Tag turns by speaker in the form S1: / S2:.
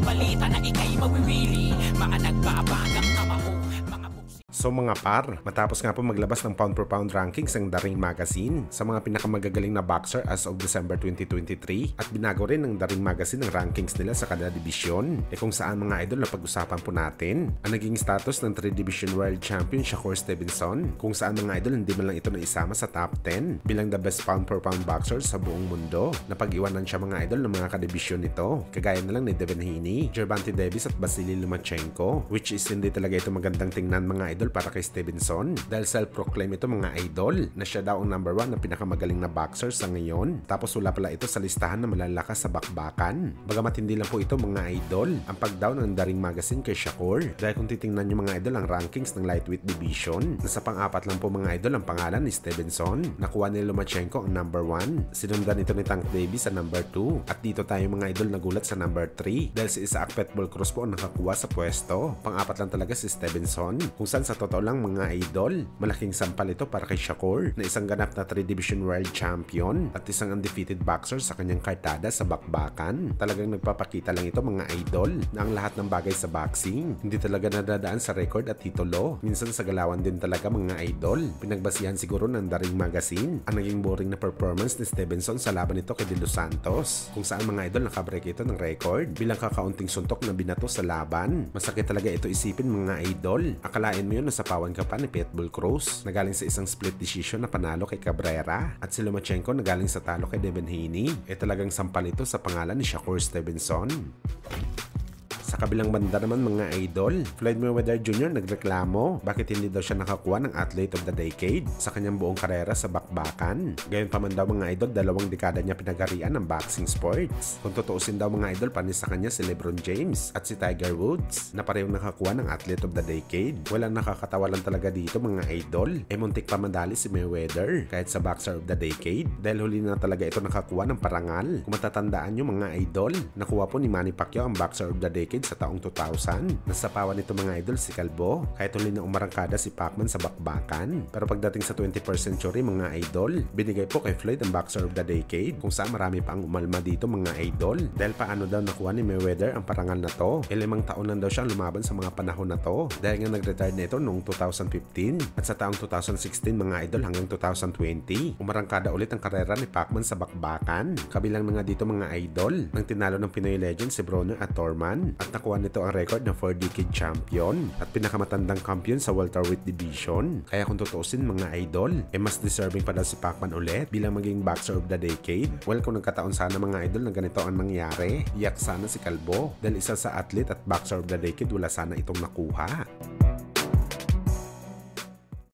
S1: balita na ikay mawiwili. Mga nagbabagang kamao, mga
S2: So mga par, matapos nga po maglabas ng pound per pound rankings ng The Ring Magazine sa mga pinakamagagaling na boxer as of December 2023 at binago rin ng The Ring Magazine ang rankings nila sa kada division, kung saan mga idol na pag-usapan po natin ang naging status ng 3 Division World Champion Shakur Stevenson, kung saan mga idol hindi man lang ito naisama sa top 10 bilang the best pound per pound boxer sa buong mundo. Napag-iwanan siya mga idol ng mga kadibisyon nito, kagaya na lang ni Devin Haney, Gervonta Davis at Vasily Lomachenko, which is hindi talaga ito magandang tingnan mga idol para kay Stevenson dahil self-proclaim ito mga idol na siya daw ang number 1 na pinakamagaling na boxer sa ngayon, tapos wala pala ito sa listahan na malalakas sa bakbakan. Bagamat hindi lang po ito mga idol ang pag-down ng The Ring Magazine kay Shakur, dahil kung titingnan nyo mga idol ang rankings ng lightweight division, nasa pang-apat lang po mga idol ang pangalan ni Stevenson, nakuha ni Lomachenko ang number 1, sinundan ito ni Tank Davis sa number 2, at dito tayo mga idol nagulat sa number 3 dahil si Isaac Pitbull Cruz po ang nakakuha sa pwesto. Pang-apat lang talaga si Stevenson, kung saan sa totoo lang mga idol, malaking sampal ito para kay Shakur na isang ganap na 3 Division World Champion at isang undefeated boxer sa kanyang kartada sa bakbakan. Talagang nagpapakita lang ito mga idol na ang lahat ng bagay sa boxing hindi talaga nadadaan sa record at titulo, minsan sa galawan din talaga mga idol. Pinagbasihan siguro ng The Ring Magazine ang naging boring na performance ni Stevenson sa laban nito kay De Los Santos, kung saan mga idol nakabreak ito ng record bilang kakaunting suntok na binato sa laban. Masakit talaga ito isipin mga idol, akalain mo yun na sa pawan ka pa ni Pitbull Cruz na galing sa isang split decision na panalo kay Cabrera, at si Lomachenko na galing sa talo kay Devin Haney. Talagang sampal ito sa pangalan ni Shakur Stevenson. Sa kabilang banda naman mga idol, Floyd Mayweather Jr. nagreklamo bakit hindi daw siya nakakuha ng Athlete of the Decade sa kanyang buong karera sa bakbakan. Gayon pa man daw mga idol, 2 dekada niya pinagarian ng boxing sports. Kung tutuusin daw mga idol, panis sa kanya si LeBron James at si Tiger Woods na parehong nakakuha ng Athlete of the Decade. Walang nakakatawa lang talaga dito mga idol, muntik pa madali si Mayweather kahit sa Boxer of the Decade dahil huli na talaga ito nakakuha ng parangal. Kung matatandaan nyo mga idol, nakuha po ni Manny Pacquiao ang Boxer of the Decade sa taong 2000. Nasapawan nito mga idol si Calvo kahit huli na umarangkada si Pacman sa bakbakan. Pero pagdating sa 21st century mga idol, binigay po kay Floyd ang Boxer of the Decade, kung saan marami pa ang umalma dito mga idol dahil paano daw nakuha ni Mayweather ang parangal na to. 5 taon lang daw siyang lumaban sa mga panahon na to dahil nga nag-retire na ito noong 2015, at sa taong 2016 mga idol hanggang 2020 umarangkada ulit ang karera ni Pacman sa bakbakan. Kabilang na nga dito mga idol nang tinalo ng Pinoy legend si Broner at Thorman, at nakuha nito ang record na 4-decade champion at pinakamatandang champion sa welterweight division. Kaya kung tutuusin mga idol, mas deserving pa daw si Pacman ulit bilang maging Boxer of the Decade. Well, kung nagkataon sana mga idol na ganito ang nangyari, iyak sana si Calvo dahil isa sa athlete at Boxer of the Decade wala sana itong nakuha.